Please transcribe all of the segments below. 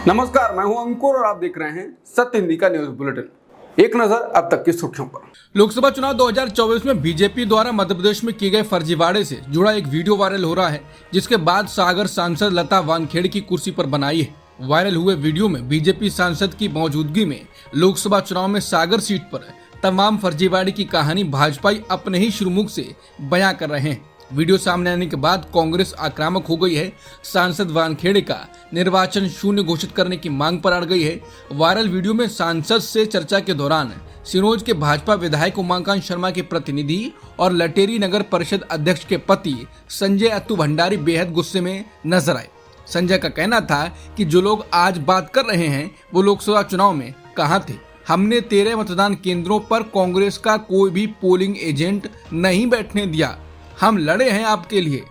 नमस्कार, मैं हूं अंकुर और आप देख रहे हैं सत्य हिंदी का न्यूज बुलेटिन। एक नजर अब तक की सुर्खियों पर। लोकसभा चुनाव 2024 में बीजेपी द्वारा मध्य प्रदेश में किए गए फर्जीवाड़े से जुड़ा एक वीडियो वायरल हो रहा है, जिसके बाद सागर सांसद लता वानखेड़े की कुर्सी पर बनाई है। वायरल हुए वीडियो में बीजेपी सांसद की मौजूदगी में लोकसभा चुनाव में सागर सीट पर तमाम फर्जीवाड़े की कहानी भाजपाई अपने ही शुरुमुख से बयां कर रहे हैं। वीडियो सामने आने के बाद कांग्रेस आक्रामक हो गई है। सांसद वानखेड़े का निर्वाचन शून्य घोषित करने की मांग पर अड़ गई है। वायरल वीडियो में सांसद से चर्चा के दौरान सिरोंज के भाजपा विधायक उमाकांत शर्मा के प्रतिनिधि और लटेरी नगर परिषद अध्यक्ष के पति संजय अत्तू भंडारी बेहद गुस्से में नजर आए। संजय का कहना था कि जो लोग आज बात कर रहे हैं वो लोकसभा चुनाव में कहाँ थे। हमने 13 मतदान केंद्रों पर कांग्रेस का कोई भी पोलिंग एजेंट नहीं बैठने दिया। हम लड़े हैं आपके लिए।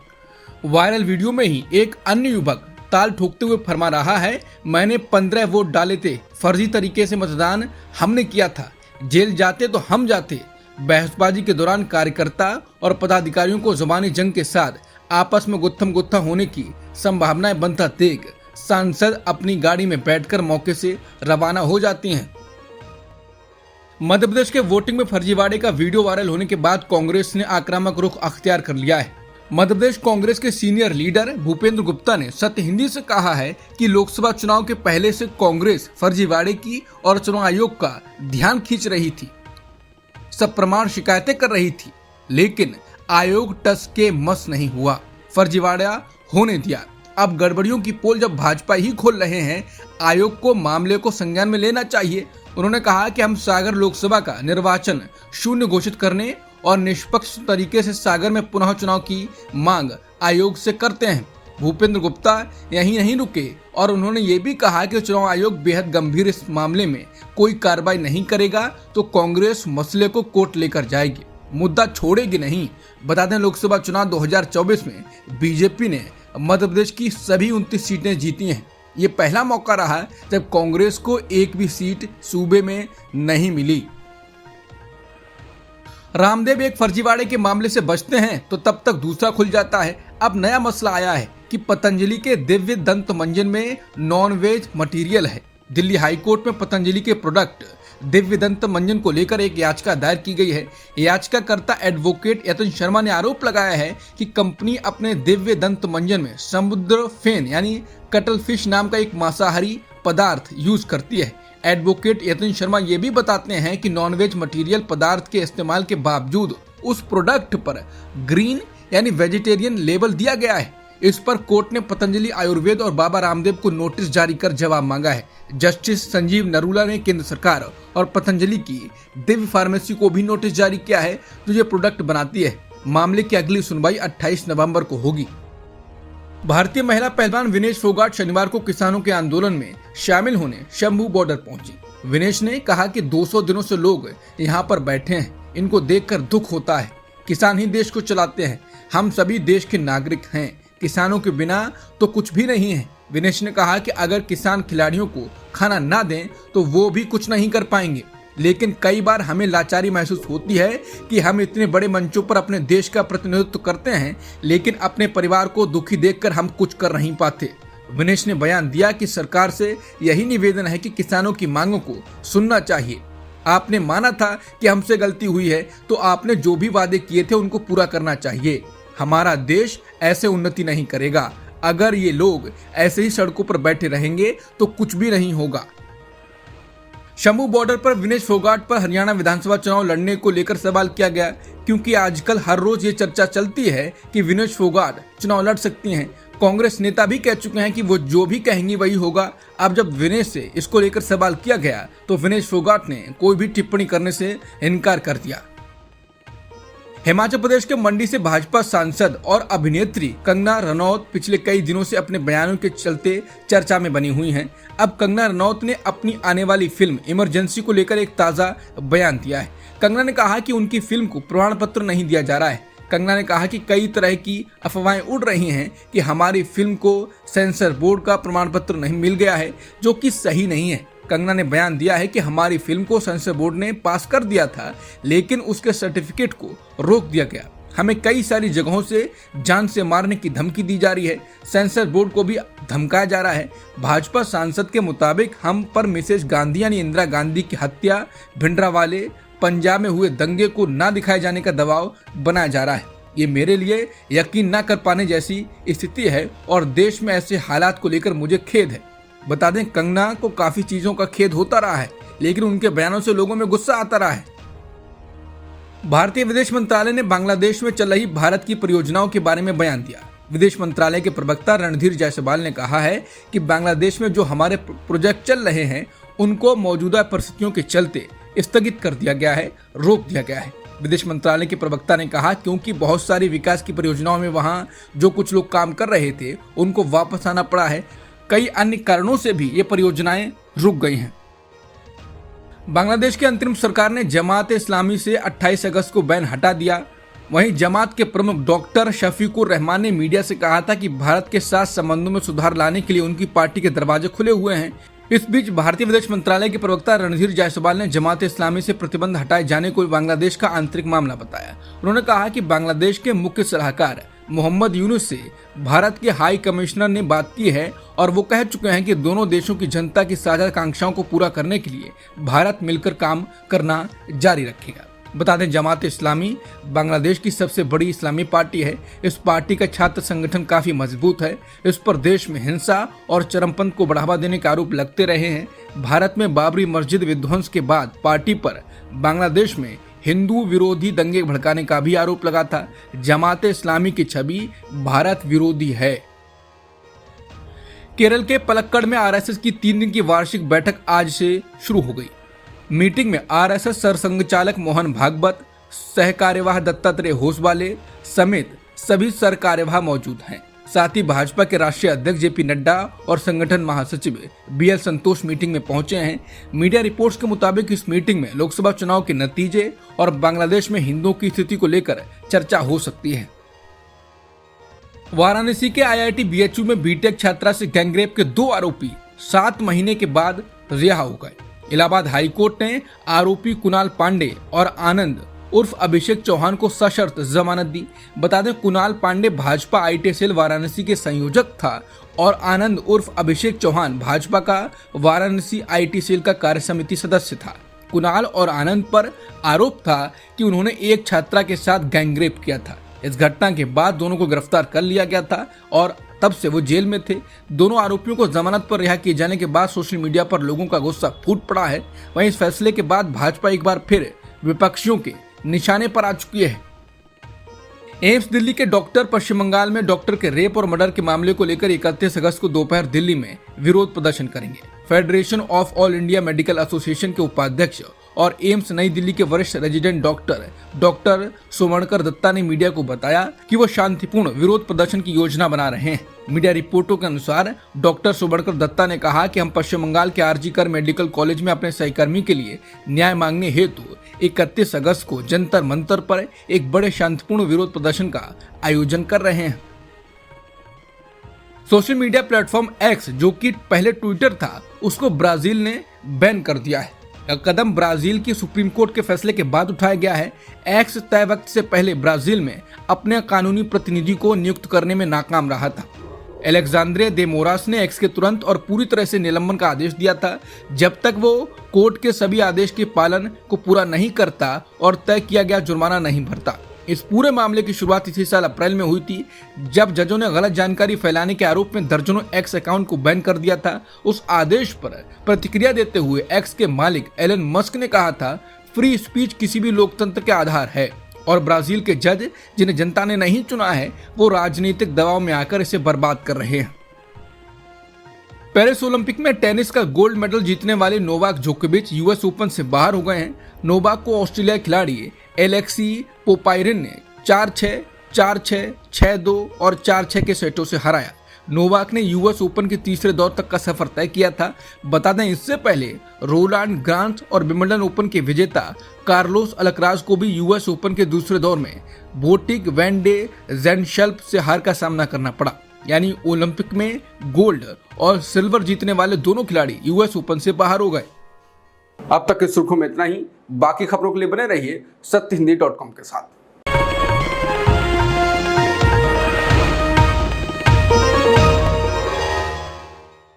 वायरल वीडियो में ही एक अन्य युवक ताल ठोकते हुए फरमा रहा है, मैंने 15 वोट डाले थे, फर्जी तरीके से मतदान हमने किया था, जेल जाते तो हम जाते। बहसबाजी के दौरान कार्यकर्ता और पदाधिकारियों को ज़बानी जंग के साथ आपस में गुत्थम गुत्था होने की संभावनाएं बनता देख सांसद अपनी गाड़ी में बैठकर मौके से रवाना हो जाते हैं। मध्य प्रदेश के वोटिंग में फर्जीवाड़े का वीडियो वायरल होने के बाद कांग्रेस ने आक्रामक रुख अख्तियार कर लिया है। मध्य प्रदेश कांग्रेस के सीनियर लीडर भूपेंद्र गुप्ता ने सत्य हिंदी से कहा है कि लोकसभा चुनाव के पहले से कांग्रेस फर्जीवाड़े की और चुनाव आयोग का ध्यान खींच रही थी, सब प्रमाण शिकायतें कर रही थी, लेकिन आयोग टस के मस नहीं हुआ, फर्जीवाड़ा होने दिया। अब गड़बड़ियों की पोल जब भाजपा ही खोल रहे हैं, आयोग को मामले को संज्ञान में लेना चाहिए। उन्होंने कहा कि हम सागर लोकसभा का निर्वाचन शून्य घोषित करने और निष्पक्ष तरीके से सागर में पुनः चुनाव की मांग आयोग से करते हैं। भूपेंद्र गुप्ता यहीं नहीं रुके और उन्होंने ये भी कहा कि चुनाव आयोग बेहद गंभीर इस मामले में कोई कार्रवाई नहीं करेगा तो कांग्रेस मसले को कोर्ट लेकर जाएगी, मुद्दा छोड़ेगी नहीं। बता दें, लोकसभा चुनाव 2024 में बीजेपी ने मध्य प्रदेश की सभी 29 सीटें जीती हैं। ये पहला मौका रहा जब कांग्रेस को एक भी सीट सूबे में नहीं मिली। रामदेव एक फर्जीवाड़े के मामले से बचते हैं तो तब तक दूसरा खुल जाता है। अब नया मसला आया है कि पतंजलि के दिव्य दंत मंजन में नॉन-वेज मटेरियल है। दिल्ली हाईकोर्ट में पतंजलि के प्रोडक्ट दिव्य दंत मंजन को लेकर एक याचिका दायर की गई है। याचिकाकर्ता एडवोकेट यतन शर्मा ने आरोप लगाया है कि कंपनी अपने दिव्य दंत मंजन में समुद्र फेन यानी कटल फिश नाम का एक मांसाहारी पदार्थ यूज करती है। एडवोकेट यतन शर्मा ये भी बताते हैं कि नॉनवेज मटेरियल पदार्थ के इस्तेमाल के बावजूद उस प्रोडक्ट पर ग्रीन यानी वेजिटेरियन लेबल दिया गया है। इस पर कोर्ट ने पतंजलि आयुर्वेद और बाबा रामदेव को नोटिस जारी कर जवाब मांगा है। जस्टिस संजीव नरूला ने केंद्र सरकार और पतंजलि की दिव्य फार्मेसी को भी नोटिस जारी किया है जो ये प्रोडक्ट बनाती है। मामले की अगली सुनवाई 28 नवंबर को होगी। भारतीय महिला पहलवान विनेश फोगाट शनिवार को किसानों के आंदोलन में शामिल होने शंभू बॉर्डर पहुंची। विनेश ने कहा कि 200 दिनों से लोग यहाँ पर बैठे हैं, इनको देखकर दुख होता है। किसान ही देश को चलाते हैं, हम सभी देश के नागरिक हैं, किसानों के बिना तो कुछ भी नहीं है। विनेश ने कहा कि अगर किसान खिलाड़ियों को खाना ना दें तो वो भी कुछ नहीं कर पाएंगे, लेकिन कई बार हमें लाचारी महसूस होती है कि हम इतने बड़े मंचों पर अपने देश का प्रतिनिधित्व करते हैं, लेकिन अपने परिवार को दुखी देखकर हम कुछ कर नहीं पाते। विनेश ने बयान दिया कि सरकार से यही निवेदन है कि किसानों की मांगों को सुनना चाहिए। आपने माना था कि हमसे गलती हुई है तो आपने जो भी वादे किए थे उनको पूरा करना चाहिए। हमारा देश ऐसे उन्नति नहीं करेगा। अगर ये लोग ऐसे ही सड़कों पर बैठे रहेंगे तो कुछ भी नहीं होगा। शंभू बॉर्डर पर विनेश फोगाट पर हरियाणा विधानसभा चुनाव लड़ने को लेकर सवाल किया गया, क्योंकि आजकल हर रोज ये चर्चा चलती है कि विनेश फोगाट चुनाव लड़ सकती हैं। कांग्रेस नेता भी कह चुके हैं कि वो जो भी कहेंगी वही होगा। अब जब विनेश से इसको लेकर सवाल किया गया तो विनेश फोगाट ने कोई भी टिप्पणी करने से इनकार कर दिया। हिमाचल प्रदेश के मंडी से भाजपा सांसद और अभिनेत्री कंगना रनौत पिछले कई दिनों से अपने बयानों के चलते चर्चा में बनी हुई हैं। अब कंगना रनौत ने अपनी आने वाली फिल्म इमरजेंसी को लेकर एक ताजा बयान दिया है। कंगना ने कहा कि उनकी फिल्म को प्रमाण पत्र नहीं दिया जा रहा है। कंगना ने कहा कि कई तरह की अफवाहें उड़ रही हैं कि हमारी फिल्म को सेंसर बोर्ड का प्रमाण पत्र नहीं मिल गया है, जो कि सही नहीं है। कंगना ने बयान दिया है कि हमारी फिल्म को सेंसर बोर्ड ने पास कर दिया था, लेकिन उसके सर्टिफिकेट को रोक दिया गया। हमें कई सारी जगहों से जान से मारने की धमकी दी जा रही है। सेंसर बोर्ड को भी धमकाया जा रहा है। भाजपा सांसद के मुताबिक हम पर मिसेज गांधी यानी इंदिरा गांधी की हत्या, भिंडरावाले, पंजाब में हुए दंगे को ना दिखाए जाने का दबाव बनाया जा रहा है। ये मेरे लिए यकीन न कर पाने जैसी स्थिति है और देश में ऐसे हालात को लेकर मुझे खेद है। बता दें, कंगना को काफी चीजों का खेद होता रहा है, लेकिन उनके बयानों से लोगों में गुस्सा आता रहा है। भारतीय विदेश मंत्रालय ने बांग्लादेश में चल रही भारत की परियोजनाओं के बारे में बयान दिया। विदेश मंत्रालय के प्रवक्ता रणधीर जायसवाल ने कहा है कि बांग्लादेश में जो हमारे प्रोजेक्ट चल रहे हैं उनको मौजूदा परिस्थितियों के चलते स्थगित कर दिया गया है, रोक दिया गया है। विदेश मंत्रालय के प्रवक्ता ने कहा क्योंकि बहुत सारी विकास की परियोजनाओं में वहां जो कुछ लोग काम कर रहे थे उनको वापस आना पड़ा है। कई अन्य कारणों से भी ये परियोजनाएं रुक गई हैं। बांग्लादेश की अंतरिम सरकार ने जमात इस्लामी से 28 अगस्त को बैन हटा दिया। वहीं जमात के प्रमुख डॉक्टर शफीकुर रहमान ने मीडिया से कहा था कि भारत के साथ संबंधों में सुधार लाने के लिए उनकी पार्टी के दरवाजे खुले हुए हैं। इस बीच भारतीय विदेश मंत्रालय के प्रवक्ता रणधीर जायसवाल ने जमात इस्लामी से प्रतिबंध हटाए जाने को बांग्लादेश का आंतरिक मामला बताया। उन्होंने कहा कि बांग्लादेश के मुख्य सलाहकार मोहम्मद यूनुस से भारत के हाई कमिश्नर ने बात की है और वो कह चुके हैं कि दोनों देशों की जनता की साझा आकांक्षाओं को पूरा करने के लिए भारत मिलकर काम करना जारी रखेगा। बता दें, जमात इस्लामी बांग्लादेश की सबसे बड़ी इस्लामी पार्टी है। इस पार्टी का छात्र संगठन काफी मजबूत है। इस पर देश में हिंसा और चरमपंथ को बढ़ावा देने के आरोप लगते रहे हैं। भारत में बाबरी मस्जिद विध्वंस के बाद पार्टी पर बांग्लादेश में हिंदू विरोधी दंगे भड़काने का भी आरोप लगा था। जमात इस्लामी की छवि भारत विरोधी है। केरल के पलक्कड़ में आरएसएस की 3 दिन की वार्षिक बैठक आज से शुरू हो गई। मीटिंग में आरएसएस सरसंघ चालक मोहन भागवत, सह कार्यवाह दत्तात्रेय होसवाले समेत सभी सर कार्यवाह मौजूद हैं। साथ ही भाजपा के राष्ट्रीय अध्यक्ष जेपी नड्डा और संगठन महासचिव बीएल संतोष मीटिंग में पहुंचे हैं। मीडिया रिपोर्ट्स के मुताबिक इस मीटिंग में लोकसभा चुनाव के नतीजे और बांग्लादेश में हिंदुओं की स्थिति को लेकर चर्चा हो सकती है। वाराणसी के आईआईटी बीएचयू में बीटेक छात्रा से गैंगरेप के 2 आरोपी 7 महीने के बाद रिहा हो गए। इलाहाबाद हाईकोर्ट ने आरोपी कुणाल पांडे और आनंद उर्फ अभिषेक चौहान को सशर्त जमानत दी। बता दें, कुणाल पांडे भाजपा आईटी सेल वाराणसी के संयोजक था और आनंद उर्फ अभिषेक चौहान भाजपा का वाराणसी आईटी सेल का कार्य समिति सदस्य था। कुणाल और आनंद पर आरोप था कि उन्होंने एक छात्रा के साथ गैंगरेप किया था। इस घटना के बाद दोनों को गिरफ्तार कर लिया गया था और तब से वो जेल में थे। दोनों आरोपियों को जमानत पर रिहा किए जाने के बाद सोशल मीडिया पर लोगों का गुस्सा फूट पड़ा है। वहीं इस फैसले के बाद भाजपा एक बार फिर विपक्षियों के निशाने पर आ चुकी है। एम्स दिल्ली के डॉक्टर पश्चिम बंगाल में डॉक्टर के रेप और मर्डर के मामले को लेकर 31 अगस्त को दोपहर दिल्ली में विरोध प्रदर्शन करेंगे। Federation of all India medical association के उपाध्यक्ष और एम्स नई दिल्ली के वरिष्ठ रेजिडेंट डॉक्टर सोमणकर दत्ता ने मीडिया को बताया कि वो शांतिपूर्ण विरोध प्रदर्शन की योजना बना रहे हैं। मीडिया रिपोर्टों के अनुसार डॉक्टर सोमणकर दत्ता ने कहा कि हम पश्चिम बंगाल के आरजी कर मेडिकल कॉलेज में अपने सहकर्मी के लिए न्याय मांगने हेतु 31 अगस्त को जंतर मंतर पर एक बड़े शांतिपूर्ण विरोध प्रदर्शन का आयोजन कर रहे हैं। सोशल मीडिया प्लेटफॉर्म एक्स, जो कि पहले ट्विटर था, उसको ब्राजील ने बैन कर दिया है। यह कदम ब्राजील की सुप्रीम कोर्ट के फैसले के बाद उठाया गया है। एक्स तय वक्त से पहले ब्राजील में अपने कानूनी प्रतिनिधि को नियुक्त करने में नाकाम रहा था। एलेक्जेंड्रे दे मोरास ने एक्स के तुरंत और पूरी तरह से निलंबन का आदेश दिया था जब तक वो कोर्ट के सभी आदेश के पालन को पूरा नहीं करता और तय किया गया जुर्माना नहीं भरता। इस पूरे मामले की शुरुआत इसी साल अप्रैल में हुई थी, जब जजों ने गलत जानकारी फैलाने के आरोप में दर्जनों एक्स अकाउंट को बैन कर दिया था। उस आदेश पर प्रतिक्रिया देते हुए एक्स के मालिक एलन मस्क ने कहा था, फ्री स्पीच किसी भी लोकतंत्र के आधार है और ब्राजील के जज, जिन्हें जनता ने नहीं चुना है, वो राजनीतिक दबाव में आकर इसे बर्बाद कर रहे हैं। पेरिस ओलंपिक में टेनिस का गोल्ड मेडल जीतने वाले नोवाक जोकोविच यूएस ओपन से बाहर हो गए हैं। नोवाक को ऑस्ट्रेलिया खिलाड़ी एलेक्सी पोपायरिन ने 4-6, 4-6, 6-2 और 4-6 के सेटों से हराया। नोवाक ने यूएस ओपन के तीसरे दौर तक का सफर तय किया था। बता दें, इससे पहले रोलांड गारोस और विंबलडन ओपन के विजेता कार्लोस अल्कराज को भी यूएस ओपन के दूसरे दौर में बोटिक वैन डे ज़ेंशल्प से हार का सामना करना पड़ा। यानी ओलंपिक में गोल्ड और सिल्वर जीतने वाले दोनों खिलाड़ी यूएस ओपन से बाहर हो गए। अब तक की सुर्खियों में इतना ही। बाकी खबरों के लिए बने रहिए सत्यहिंदी.com के साथ।